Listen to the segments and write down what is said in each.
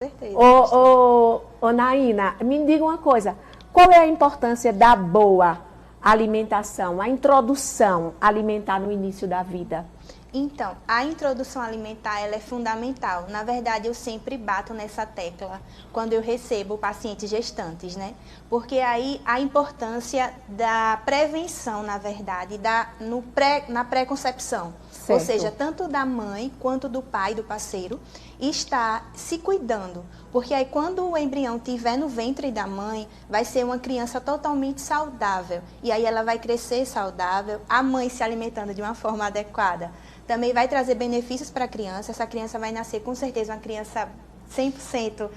certeza. Ô, Naina, me diga uma coisa. Qual é a importância da boa alimentação, a introdução alimentar no início da vida? Então, a introdução alimentar ela é fundamental. Na verdade, eu sempre bato nessa tecla quando eu recebo pacientes gestantes, né? Porque aí a importância da prevenção, na verdade, na pré-concepção. Ou seja, tanto da mãe quanto do pai, do parceiro, está se cuidando. Porque aí quando o embrião estiver no ventre da mãe, vai ser uma criança totalmente saudável. E aí ela vai crescer saudável, a mãe se alimentando de uma forma adequada. Também vai trazer benefícios para a criança. Essa criança vai nascer com certeza uma criança 100%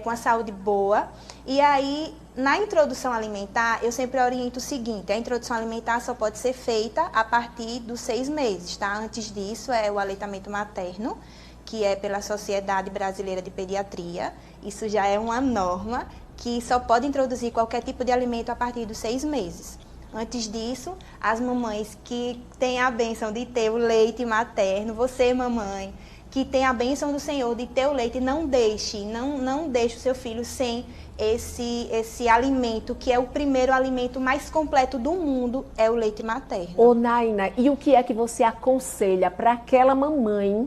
com a saúde boa. E aí, na introdução alimentar, eu sempre oriento o seguinte: a introdução alimentar só pode ser feita a partir dos 6 meses, tá? Antes disso é o aleitamento materno, que é pela Sociedade Brasileira de Pediatria. Isso já é uma norma que só pode introduzir qualquer tipo de alimento a partir dos 6 meses. Antes disso, as mamães que têm a bênção de ter o leite materno, você, mamãe, que tem a bênção do Senhor de ter o leite, não deixe o seu filho sem esse alimento, que é o primeiro alimento mais completo do mundo, é o leite materno. Ô, Naina, e o que é que você aconselha para aquela mamãe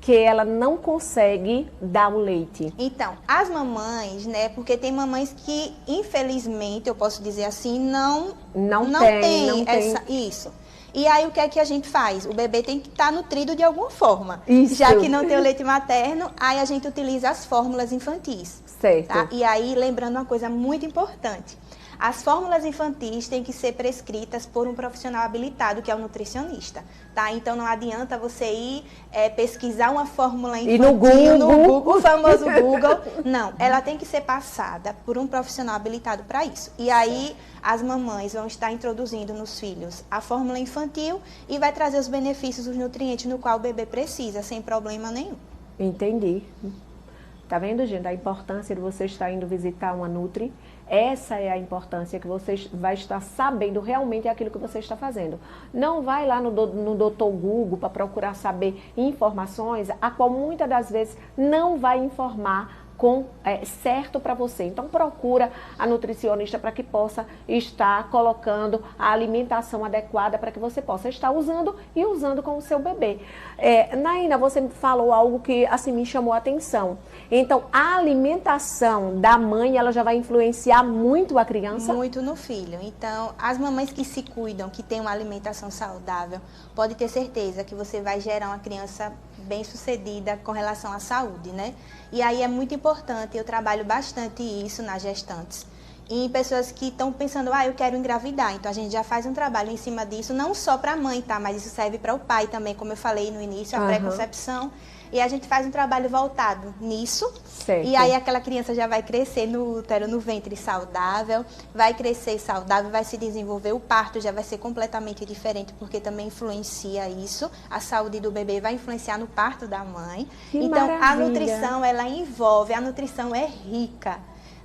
que ela não consegue dar o leite? Então, as mamães, né, porque tem mamães que, infelizmente, eu posso dizer assim, não tem isso. E aí, o que é que a gente faz? O bebê tem que estar nutrido de alguma forma. Isso. Já que não tem o leite materno, aí a gente utiliza as fórmulas infantis. Certo. Tá? E aí, lembrando uma coisa muito importante. As fórmulas infantis têm que ser prescritas por um profissional habilitado, que é o nutricionista, tá? Então, não adianta você ir pesquisar uma fórmula infantil no Google, o famoso Google. Não, ela tem que ser passada por um profissional habilitado para isso. E aí, as mamães vão estar introduzindo nos filhos a fórmula infantil e vai trazer os benefícios, os nutrientes no qual o bebê precisa, sem problema nenhum. Entendi. Tá vendo, gente, a importância de você estar indo visitar uma Nutri? Essa é a importância que você vai estar sabendo realmente aquilo que você está fazendo. Não vai lá no Dr. Google para procurar saber informações, a qual muitas das vezes não vai informar certo para você. Então procura a nutricionista para que possa estar colocando a alimentação adequada para que você possa estar usando e usando com o seu bebê. Naina, você falou algo que assim me chamou a atenção. Então a alimentação da mãe, ela já vai influenciar muito a criança? Muito no filho. Então as mamães que se cuidam, que têm uma alimentação saudável, pode ter certeza que você vai gerar uma criança bem-sucedida com relação à saúde, né? E aí é muito importante, eu trabalho bastante isso nas gestantes. E em pessoas que estão pensando, eu quero engravidar. Então a gente já faz um trabalho em cima disso, não só para a mãe, tá? Mas isso serve para o pai também, como eu falei no início, a pré-concepção. E a gente faz um trabalho voltado nisso. Certo. E aí aquela criança já vai crescer no útero, no ventre saudável, vai crescer saudável, vai se desenvolver. O parto já vai ser completamente diferente, porque também influencia isso. A saúde do bebê vai influenciar no parto da mãe. Então, maravilha. a nutrição, ela envolve, a nutrição é rica,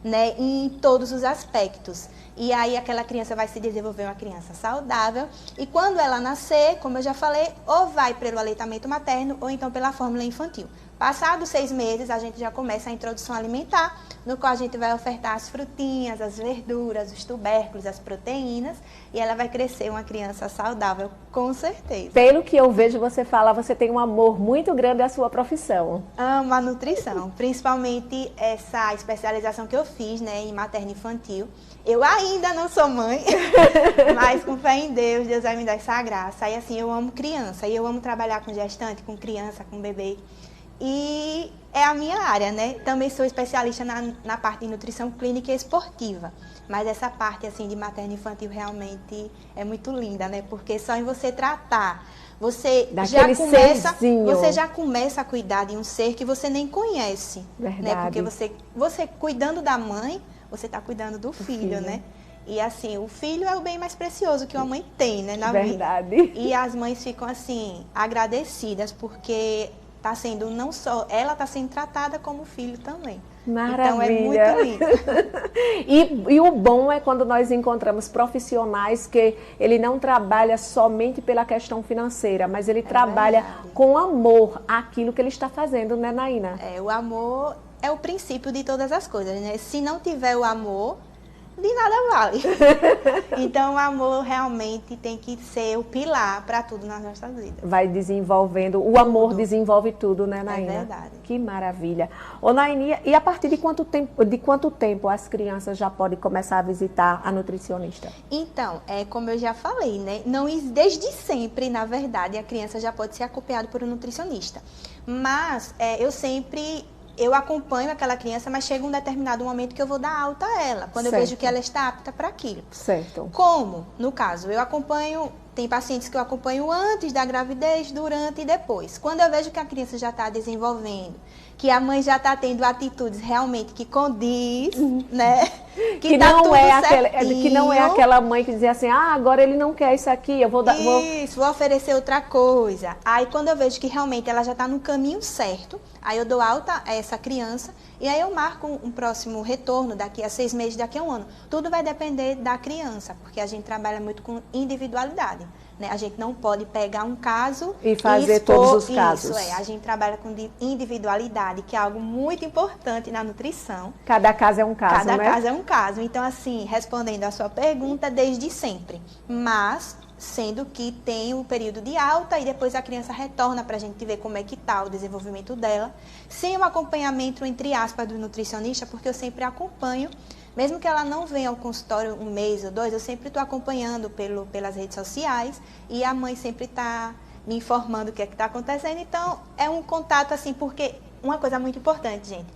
né, em todos os aspectos. E aí aquela criança vai se desenvolver uma criança saudável. E quando ela nascer, como eu já falei, ou vai pelo aleitamento materno ou então pela fórmula infantil. Passados 6 meses, a gente já começa a introdução alimentar, no qual a gente vai ofertar as frutinhas, as verduras, os tubérculos, as proteínas, e ela vai crescer uma criança saudável, com certeza. Pelo que eu vejo você falar, você tem um amor muito grande à sua profissão. Amo a nutrição, principalmente essa especialização que eu fiz, né, em materno infantil. Eu ainda não sou mãe, mas com fé em Deus, Deus vai me dar essa graça. E assim, eu amo criança, e eu amo trabalhar com gestante, com criança, com bebê. E é a minha área, né? Também sou especialista na parte de nutrição clínica e esportiva. Mas essa parte, assim, de materno infantil realmente é muito linda, né? Porque só em você tratar, você já começa a cuidar de um ser que você nem conhece. Verdade. Né? Porque você cuidando da mãe, você está cuidando do filho, né? E assim, o filho é o bem mais precioso que uma mãe tem, né, na vida. Verdade. E as mães ficam assim, agradecidas, porque tá sendo não só, ela está sendo tratada como o filho também. Maravilha. Então é muito lindo. E o bom é quando nós encontramos profissionais que ele não trabalha somente pela questão financeira, mas ele trabalha verdade. com amor aquilo que ele está fazendo, né, Naina? O amor é o princípio de todas as coisas, né? Se não tiver o amor, de nada vale. Então, o amor realmente tem que ser o pilar para tudo nas nossas vidas. Vai desenvolvendo, o amor desenvolve tudo, né, Naina? É verdade. Que maravilha. Ô, Naina, e a partir de quanto tempo as crianças já podem começar a visitar a nutricionista? Então, como eu já falei, né? Não, desde sempre, na verdade, a criança já pode ser acompanhada por um nutricionista. Mas eu acompanho aquela criança, mas chega um determinado momento que eu vou dar alta a ela, quando Certo. eu vejo que ela está apta para aquilo. Certo. Como, no caso, tem pacientes que eu acompanho antes da gravidez, durante e depois. Quando eu vejo que a criança já está desenvolvendo, que a mãe já está tendo atitudes realmente que condiz, né? Que tá não tudo que não é aquela mãe que dizia assim, agora ele não quer isso aqui, eu vou dar... Vou oferecer outra coisa. Aí quando eu vejo que realmente ela já está no caminho certo, aí eu dou alta a essa criança e aí eu marco um próximo retorno daqui a 6 meses, daqui a 1 ano. Tudo vai depender da criança, porque a gente trabalha muito com individualidade. Né? A gente não pode pegar um caso e fazer todos os casos. Isso, a gente trabalha com individualidade, que é algo muito importante na nutrição. Cada caso é um caso, né? Cada caso é um caso. Então, assim, respondendo a sua pergunta, desde sempre. Mas, sendo que tem o período de alta e depois a criança retorna para a gente ver como é que está o desenvolvimento dela, sem um acompanhamento, entre aspas, do nutricionista, porque eu sempre acompanho. Mesmo que ela não venha ao consultório 1 mês ou 2, eu sempre estou acompanhando pelas redes sociais e a mãe sempre está me informando o que é que está acontecendo. Então, é um contato assim, porque uma coisa muito importante, gente,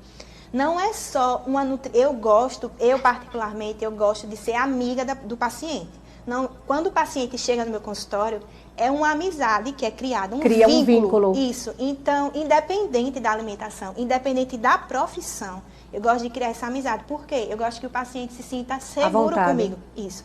não é só uma eu particularmente, eu gosto de ser amiga do paciente. Não, quando o paciente chega no meu consultório, é uma amizade que é criada, Cria um vínculo. Isso. Então, independente da alimentação, independente da profissão, eu gosto de criar essa amizade. Por quê? Eu gosto que o paciente se sinta seguro comigo. Isso.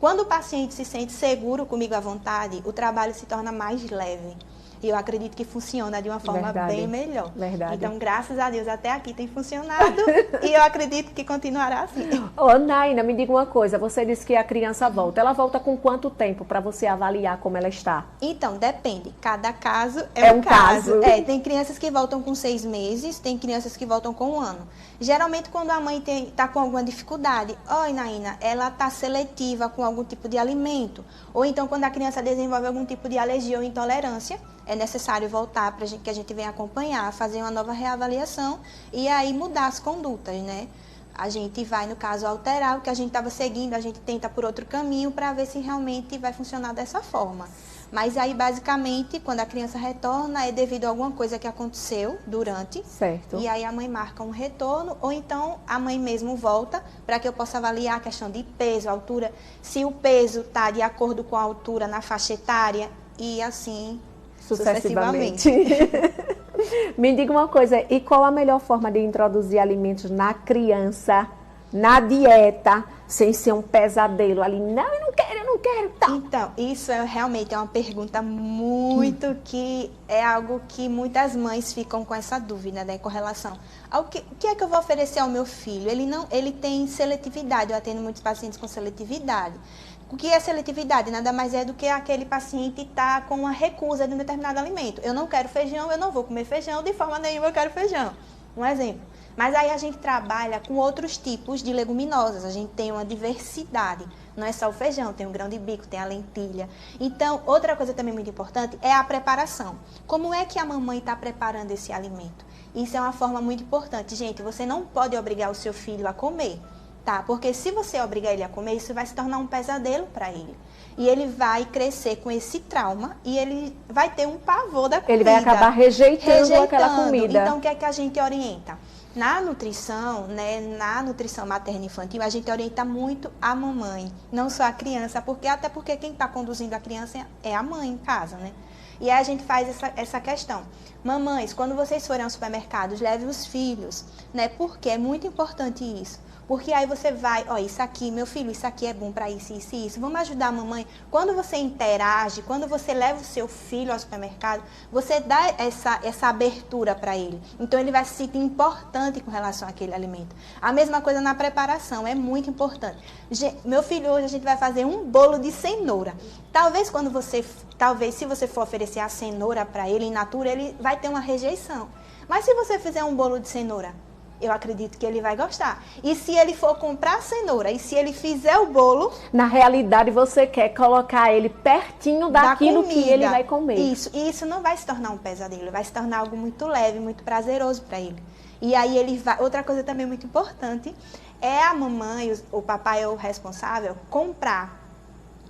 Quando o paciente se sente seguro comigo à vontade, o trabalho se torna mais leve. E eu acredito que funciona de uma forma bem melhor. Verdade. Então, graças a Deus, até aqui tem funcionado e eu acredito que continuará assim. Ô, Naina, me diga uma coisa. Você disse que a criança volta. Ela volta com quanto tempo para você avaliar como ela está? Então, depende. Cada caso é um caso. Tem crianças que voltam com 6 meses, tem crianças que voltam com 1 ano. Geralmente, quando a mãe está com alguma dificuldade, Naina, ela está seletiva com algum tipo de alimento. Ou então, quando a criança desenvolve algum tipo de alergia ou intolerância, é necessário voltar para que a gente venha acompanhar, fazer uma nova reavaliação e aí mudar as condutas, né? A gente vai, no caso, alterar o que a gente estava seguindo, a gente tenta por outro caminho para ver se realmente vai funcionar dessa forma. Mas aí, basicamente, quando a criança retorna, é devido a alguma coisa que aconteceu durante. Certo. E aí a mãe marca um retorno, ou então a mãe mesmo volta para que eu possa avaliar a questão de peso, altura, se o peso está de acordo com a altura na faixa etária e assim sucessivamente. Me diga uma coisa, e qual a melhor forma de introduzir alimentos na criança, na dieta, sem ser um pesadelo ali? Não, eu não quero, tá. Então, isso realmente é uma pergunta muito que é algo que muitas mães ficam com essa dúvida, né, com relação ao que é que eu vou oferecer ao meu filho. Ele tem seletividade, eu atendo muitos pacientes com seletividade. O que é seletividade? Nada mais é do que aquele paciente estar com uma recusa de um determinado alimento. Eu não quero feijão, eu não vou comer feijão, de forma nenhuma eu quero feijão. Um exemplo. Mas aí a gente trabalha com outros tipos de leguminosas, a gente tem uma diversidade. Não é só o feijão, tem o grão de bico, tem a lentilha. Então, outra coisa também muito importante é a preparação. Como é que a mamãe está preparando esse alimento? Isso é uma forma muito importante. Gente, você não pode obrigar o seu filho a comer. Tá? Porque se você obrigar ele a comer, isso vai se tornar um pesadelo para ele. E ele vai crescer com esse trauma e ele vai ter um pavor da comida. Ele vai acabar rejeitando aquela comida. Então, o que é que a gente orienta? Na nutrição, né, na nutrição materna infantil, a gente orienta muito a mamãe, não só a criança, até porque quem está conduzindo a criança é a mãe em casa, né? E aí a gente faz essa questão. Mamães, quando vocês forem aos supermercados, levem os filhos, né? Porque é muito importante isso. Porque aí você vai, isso aqui, meu filho, isso aqui é bom para isso, isso e isso. Vamos ajudar a mamãe. Quando você interage, quando você leva o seu filho ao supermercado, você dá essa abertura para ele. Então, ele vai se sentir importante com relação àquele alimento. A mesma coisa na preparação, é muito importante. Meu filho, hoje a gente vai fazer um bolo de cenoura. Talvez se você for oferecer a cenoura para ele in natura, ele vai ter uma rejeição. Mas se você fizer um bolo de cenoura eu acredito que ele vai gostar. E se ele for comprar cenoura e se ele fizer o bolo... Na realidade, você quer colocar ele pertinho daquilo que ele vai comer. Isso, e isso não vai se tornar um pesadelo, vai se tornar algo muito leve, muito prazeroso para ele. E aí ele vai... Outra coisa também muito importante é a mamãe, o papai ou o responsável, comprar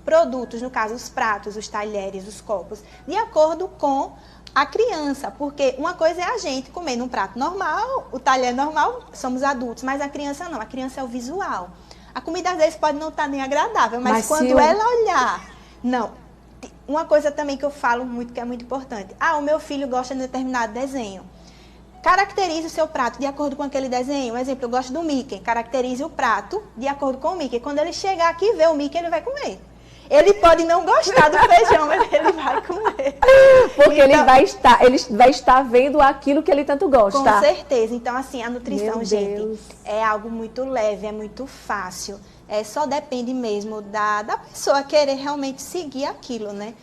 produtos, no caso os pratos, os talheres, os copos, de acordo com a criança, porque uma coisa é a gente comer num prato normal, o talher normal, somos adultos, mas a criança não, a criança é o visual. A comida às vezes pode não estar nem agradável, mas quando ela olhar... Não, uma coisa também que eu falo muito, que é muito importante. O meu filho gosta de determinado desenho. Caracterize o seu prato de acordo com aquele desenho. Um exemplo, eu gosto do Mickey, caracterize o prato de acordo com o Mickey. Quando ele chegar aqui e ver o Mickey, ele vai comer. Ele pode não gostar do feijão, mas ele vai comer. Porque então, ele vai estar vendo aquilo que ele tanto gosta. Com certeza. Então, assim, a nutrição, gente, é algo muito leve, é muito fácil. Só depende mesmo da pessoa querer realmente seguir aquilo, né?